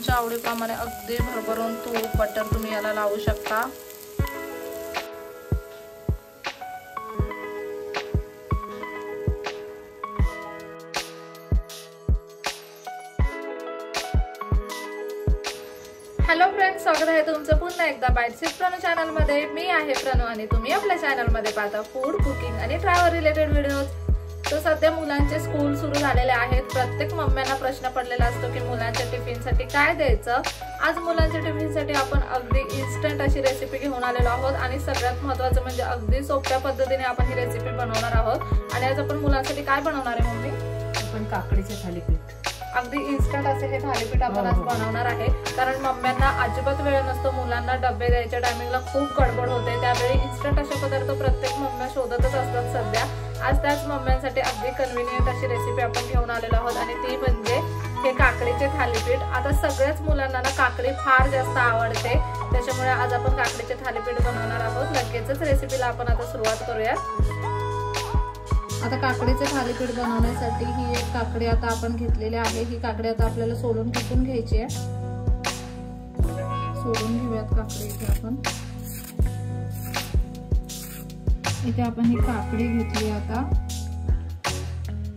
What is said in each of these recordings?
तुमच्या आवडीप्रमाणे अगदी भरभरून तूप बटर तुम्ही याला लावू शकता। हॅलो फ्रेंड्स, स्वागत आहे तुमचं पुन्हा एकदा बाईट्स विथ प्रणू चॅनल मध्ये। मी आहे प्रणू आणि तुम्ही आपल्या चॅनल मध्ये पाहता फूड, कुकिंग आणि ट्रॅव्हल रिलेटेड व्हिडिओज। तर सध्या मुलांचे स्कूल सुरू झालेले आहेत। प्रत्येक मम्म्यांना प्रश्न पडलेला असतो की मुलांच्या टिफिनसाठी काय द्यायचं। आज मुलांच्या टिफिनसाठी आपण अगदी इन्स्टंट अशी रेसिपी घेऊन आलेलो आहोत आणि सगळ्यात महत्त्वाचं म्हणजे अगदी सोप्या पद्धतीने आपण ही रेसिपी बनवणार आहोत। आणि आज आपण मुलांसाठी काय बनवणार आहे मम्मी? आपण काकडीचे थालीपीठ। अगदी इन्स्टंट असे हे थालीपीठ आपण आज बनवणार आहे, कारण मम्म्यांना अजिबात वेळ नसतो। मुलांना डबे द्यायच्या टायमिंगला खूप गडबड होते, त्यावेळी इन्स्टंट असे पदार्थ प्रत्येक मम्म्या शोधतच असतात सध्या। आज त्याच मम्म्यांसाठी अगदी कन्व्हिनियंट अशी रेसिपी आपण घेऊन आलेलो आहोत आणि ती म्हणजे हे काकडीचे थालीपीठ। आता सगळ्याच मुलांना ना काकडी फार जास्त आवडते, त्याच्यामुळे आज आपण काकडीचे थालीपीठ बनवणार आहोत। लगेचच रेसिपीला आपण आता सुरुवात करूया। आता काकडीचे थालीपीठ बनवण्यासाठी ही एक काकडी आता आपण घेतलेली आहे। ही काकडी आता आपल्याला सोलून कुटून घ्यायची आहे। सोलून घेऊयात काकडी। इथे आपण ही काकडी घेतली। आता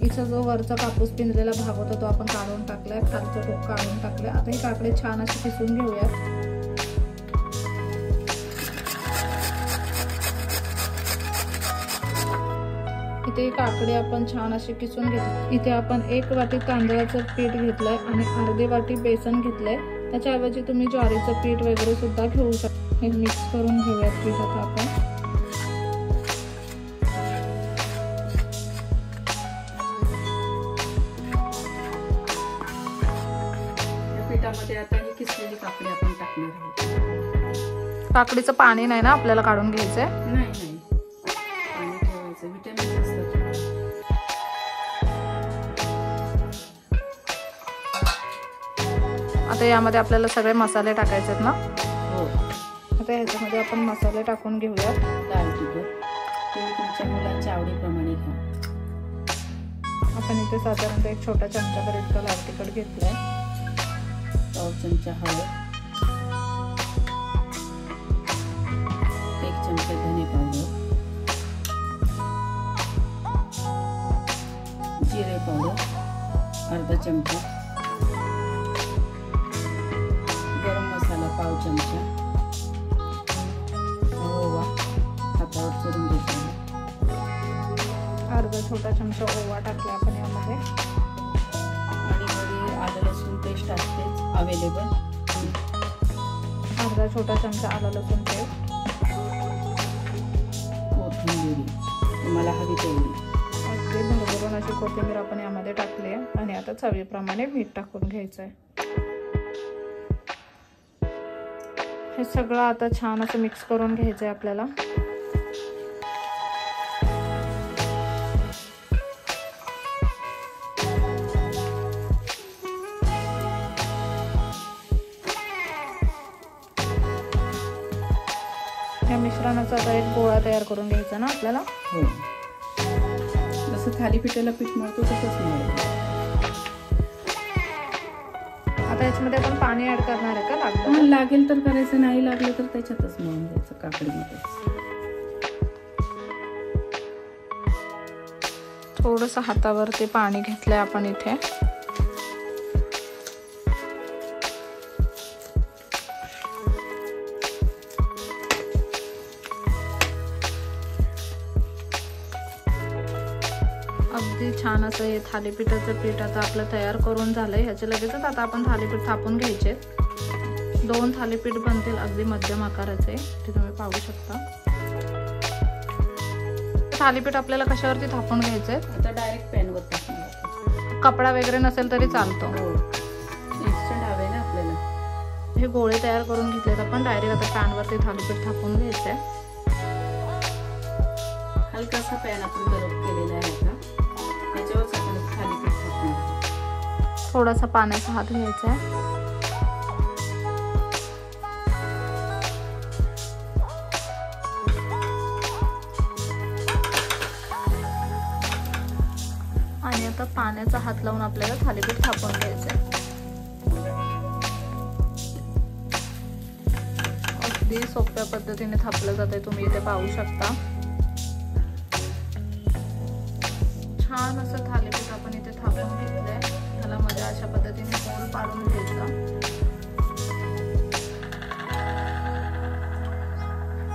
हिचा जो वरचा कापूस पिंजलेला भाग होता तो आपण काढून टाकलाय, खालचा टोक काढून टाकलाय। आता ही काकडी छान अशी किसून घेऊयात। इथे काकडी आपण छान अशी किसून घेतली। इथे आपण 1 वाटी तांदळाचं पीठ घेतलंय आणि अर्धी वाटी बेसन घेतलंय। त्याच्याऐवजी तुम्ही ज्वारीचं पीठ वगैरे सुद्धा घेऊ शकता। हे मिक्स करून घेऊयात पीठ आता आपण। या पिठामध्ये आता ही किसलेली काकडी आपण टाकणार आहोत। काकडीचं पाणी नाही ना आपल्याला काढून घ्यायचंय? नाही, पाणी ठेवायचं, विटॅमिन असतात। आता यामध्ये आपल्याला सगळे मसाले टाकायचे आहेत ना? हो। आता ह्याच्यामध्ये आपण मसाले टाकून घेऊयात। लाल तिखट तुम्ही तुमच्या मुलांच्या आवडीप्रमाणे घ्या। आपण इथे साधारणतः 1 छोटा चमचाभर इतका लाल तिखट घेतलाय। 1 चमचा हळद, 1 चमचा धने पावडर, जिरे पावडर अर्धा चमचा, गरम मसाला पाव चमचा, ओवा हातावर चुरून घेतला, अर्धा छोटा चमचा ओवा टाकला आपण यामध्ये। आणि घरी आलं लसूण पेस्ट असतेच अवेलेबल, अर्धा छोटा चमचा आलं लसूण पेस्ट, कोथिंबीर तुम्हाला हवी तेवढी, अगदी भरभरून अशी कोथिंबीर आपण यामध्ये टाकली आहे। आणि आता चवीप्रमाणे मीठ टाकून घ्यायचंय। हे सगळं आता छान असं मिक्स करून घ्यायचंय आपल्याला। या मिश्रणाचा आता एक गोळा तयार करून घ्यायचा ना आपल्याला? हो, जसं थालीपीठाला पीठ मळतो तसंच मळायचं। आता याच्यामध्ये आपण पाणी ऍड करणार आहे का? लागेल तर करायचं, नाही लागलं तर त्याच्यातच मळून द्यायचं काकडीमध्ये। थोडस हातावरती पाणी घेतलंय आपण इथे। अगदी छान असं हे थालीपीठाचं पीठ आता आपलं तयार करून झालंय। ह्याचे लगेचच आता आपण थालीपीठ थापून घ्यायचे। 2 थालीपीठ बनतील अगदी मध्यम आकाराचे, ते तुम्ही पाहू शकता। थालीपीठ आपल्याला कशावरती थापून घ्यायचे? आता डायरेक्ट पॅन वर टाकणार। कपडा वगैरे नसेल तरी चालतो? हो, इन्स्टंट हवे ना आपल्याला। हे गोळे तयार करून घेतलेत आपण। डायरेक्ट आता पॅन वरती थालीपीठ थापून घ्यायचंय। हलकासा पॅन आपण गरम केलेला आहे आता, त्याच्यावरच आपण थालीपीठ टाकणार। थोडासा पाण्याचा हात घ्यायचा आहे। आणि आता पाण्याचा हात लावून आपल्याला थालीपीठ थापून घ्यायचं आहे। अगदी सोप्या पद्धतीने थापलं जाते, तुम्ही इथे पाहू शकता। छान असं थालीपीठ आपण इथे थापून घेतलंय। ह्याला मध्ये अशा पद्धतीने होल पाडून घ्यायचा।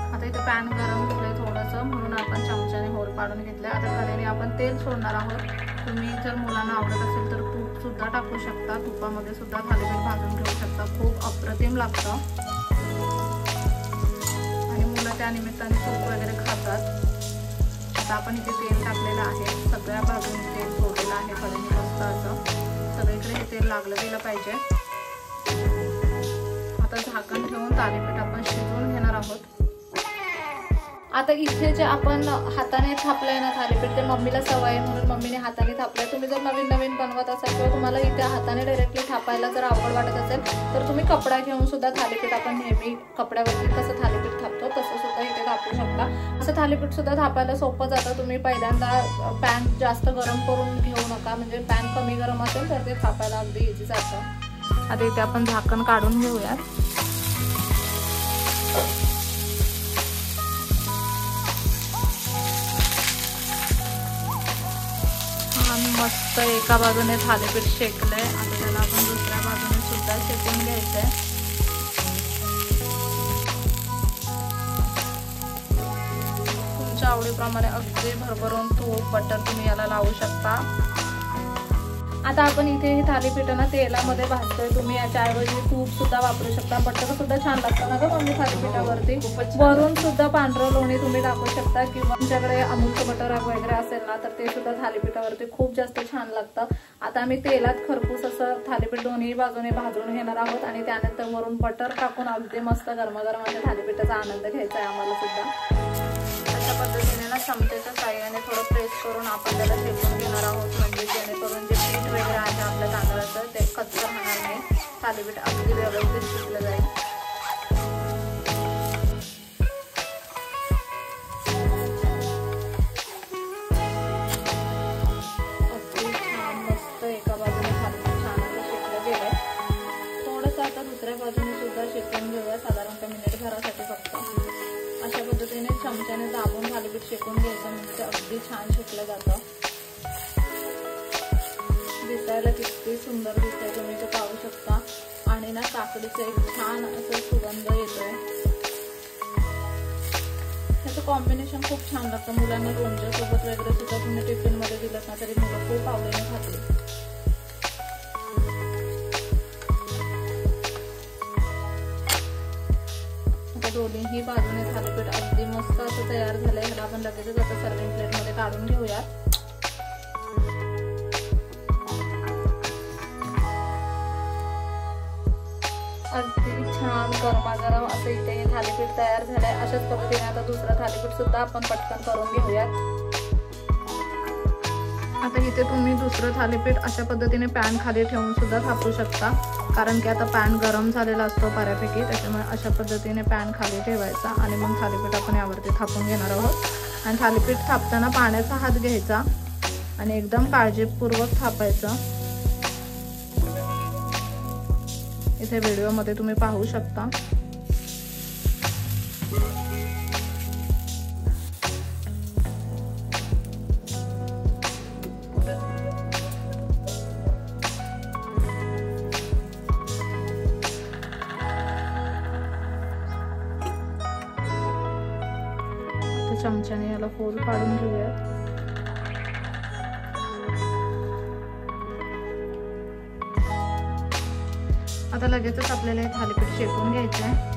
आता इथे पॅन गरम झालंय थोडंसं, म्हणून आपण चमच्याने होल पाडून घेतलंय। आता कढईने आपण तेल सोडणार आहोत। तुम्ही जर मुलांना आवडत असेल तर तूप सुद्धा टाकू शकता, तुपामध्ये सुद्धा थालीपीठ भाजून घेऊ शकता, खूप अप्रतिम लागतं आणि मुलं त्या निमित्ताने तूप वगैरे खातात। आता आपण इथे तेल टाकलेलं आहे, सगळ्या बाजूने तेल सोडलेलं आहे कढईने मस्त असं, सगळीकडे हे तेल लागलं गेलं पाहिजे। आता झाकण ठेवून थालीपीठ आपण शिजवून घेणार आहोत। आता इथे जे आपण हाताने थापलंय ना थालीपीठ, ते मम्मीला सवय आहे म्हणून मम्मीने हाताने थापलंय। तुम्ही जर नवीन नवीन बनवत असाल किंवा तुम्हाला इथे हाताने डायरेक्टली थापायला जर आवड वाटत असेल तर तुम्ही कपडा घेऊन सुद्धा थालीपीठ, आपण नेहमी कपड्यावरती कसं थालीपीठ थापतो तसं सुद्धा इथे थापू शकता। असं थालीपीठ सुद्धा थापायला सोपं जातं। तुम्ही पहिल्यांदा पॅन जास्त गरम करून घेऊ नका, म्हणजे पॅन कमी गरम असेल तर ते थापायला अगदी इझी जातं। आता इथे आपण झाकण काढून घेऊयात। मस्त एका बाजूने थालीपीठ शेकलंय, आता त्याला आपण दुसऱ्या बाजूने सुद्धा शेकून घ्यायचंय। तुमच्या आवडीप्रमाणे अगदी भरभरून तूप बटर तुम्ही याला लावू शकता। आता आपण इथे हे थालीपीठ ना तेलामध्ये भाजतोय, तुम्ही याच्याऐवजी तूप सुद्धा वापरू शकता, बटर सुद्धा छान लागतं ना गं मम्मी थालीपीठावरती। वरून सुद्धा पांढरं लोणी तुम्ही टाकू शकता किंवा तुमच्याकडे अमूलचं बटर वगैरे असेल ना तर ते सुद्धा थालीपीठावरती खूप जास्त छान लागतं। आता आम्ही तेलात खरपूस असं थालीपीठ दोन्ही बाजूने भाजून घेणार आहोत आणि त्यानंतर वरून बटर टाकून अगदी मस्त गरमागरम अशा थालीपीठाचा आनंद घ्यायचा आहे आम्हाला सुद्धा। अशा पद्धतीने ना चमचेच्या साह्याने थोडं प्रेस करून आपण त्याला शेकून घेणार आहोत, म्हणजे जेणेकरून जे पीठ वगैरे आहे आपल्या तांदळाचं ते कच्चं राहणार नाही, थालीपीठ अगदी व्यवस्थित शिजलं जाईल। अगदी छान मस्त एका बाजूने थालीपीठ छान असं शेकलं गेलंय। थोडंसं आता दुसऱ्या बाजूने सुद्धा शेकून घेऊया, साधारणतः मिनिट भरासाठी फक्त। अशा पद्धतीने चमच्याने दाबून थालीपीठ शेकून घ्यायचं, म्हणजे अगदी छान शेकलं जातं। दिसायला किती सुंदर दिसतंय, तुम्ही ते पाहू शकता आणि ना काकडीचं एक छान असं सुगंध येतोय। त्याचं कॉम्बिनेशन खूप छान लागतं, मुलांना लोणच्या सोबत वगैरे सुद्धा तुम्ही टिफिन मध्ये दिलं ना तरी मुलं खूप आवडीने खातील। दोन्ही बाजूने थालीपीठ अगदी मस्त असं तयार झालंय। ह्याला आपण लगेचच आता सर्विंग प्लेट मध्ये काढून घेऊया। अगदी छान गरमागरम असं इथे थालीपीठ तयार झालंय। अशाच पद्धतीने आता दुसरं थालीपीठ सुद्धा आपण पटकन करून घेऊयात। आता इथे तुम्ही दुसरं थालीपीठ अशा पद्धतीने पॅन खाली ठेवून सुद्धा थापू शकता, कारण की आता पॅन गरम झालेला असतो बऱ्यापैकी, त्याच्यामुळे अशा पद्धतीने पॅन खाली ठेवायचा आणि मग थालीपीठ आपण यावरती थापून घेणार आहोत। आणि थालीपीठ थापताना पाण्याचा हात घ्यायचा आणि एकदम काळजीपूर्वक थापायचं। इथे व्हिडिओमध्ये तुम्ही पाहू शकता। चमच्याने याला फोल्ड पाडून घेऊयात। आता लगेचच आपल्याला हे थालीपीठ शेकून घ्यायचं आहे।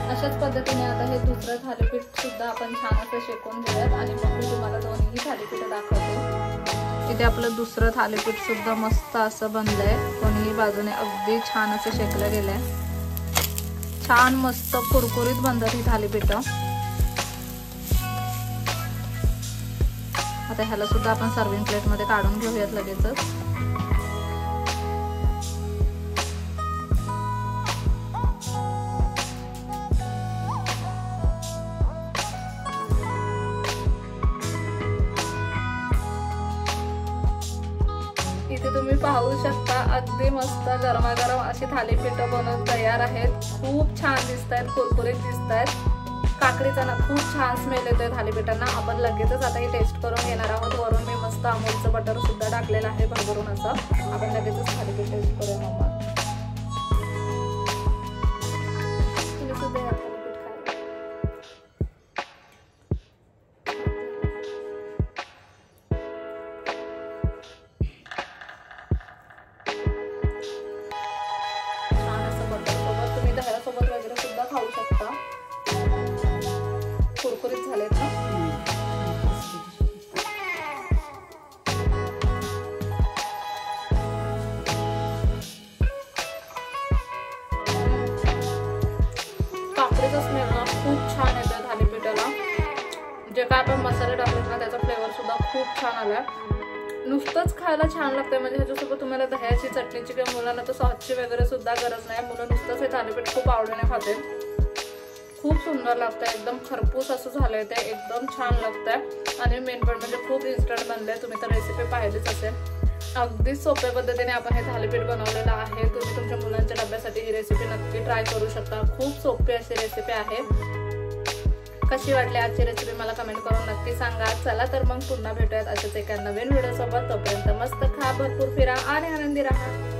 अशाच पद्धतीने आता हे दुसरं थालीपीठ सुद्धा आपण छान असं शेकून घेऊयात आणि मग मी तुम्हाला दोन्ही थालीपीठ दाखवते। इथे आपलं दुसरं थालीपीठ सुद्धा मस्त असं बनलंय, दोन्ही बाजूने अगदी छान असं शेकलं गेलंय। छान मस्त कुरकुरीत बनतात ही थालीपीठ। आता ह्याला सुद्धा आपण सर्विंग प्लेट मध्ये काढून घेऊयात लगेचच। इथे तुम्ही पाहू शकता अगदी मस्त गरमागरम अशी थालीपीठ बनवून तयार आहेत. खूप छान दिसत आहेत, कुरकुरीत दिसत आहेत. काकडीचा ना खूप छान स्मेल येतोय थालीपीठांना. आपण लगेचच आता ही टेस्ट करून घेणार आहोत. वरून मी मस्त अमूलचं बटर सुद्धा टाकलेलं आहे भरभरून असं. आपण लगेचच थालीपीठ टेस्ट करूया. मम्मा तुम्ही सुद्धा या थालीपीठ खायला. छान असं बटर सोबत तुम्ही दह्यासोबत वगैरे सुद्धा खाऊ शकता. कुरकुरीत झालेत ना. काकडीचा स्मेल ना खूप छान येतोय थालीपीठाला. जे काय आपण मसाले टाकलेत ना त्याचा फ्लेवर सुद्धा खूप छान आलाय. नुसतंच खायला छान लागतंय. म्हणजे ह्याच्यासोबत तुम्हाला दह्याची चटणीची किंवा मुलांना तर सॉसची वगैरे सुद्धा गरज नाही. मुलं नुसतंच हे थालीपीठ खूप आवडीने खाते. खूप सुंदर लागतंय. एकदम खरपूस असं झालंय ते. एकदम छान लागतंय. आणि मेन पण म्हणजे खूप इन्स्टंट बनलंय. तुम्ही तर रेसिपी पाहिलीच असेल. अगदी सोप्या पद्धतीने आपण हे थालीपीठ बनवलेलं आहे. तुम्ही तुमच्या मुलांच्या डब्यासाठी ही रेसिपी नक्की ट्राय करू शकता. खूप सोपी अशी रेसिपी आहे. कशी वाटली आजची रेसिपी मला कमेंट करून नक्की सांगा. चला तर मग पुन्हा भेटूयात अशाच एका नवीन व्हिडिओ सोबत. तोपर्यंत मस्त खा, भरपूर फिरा आणि आनंदी राहा.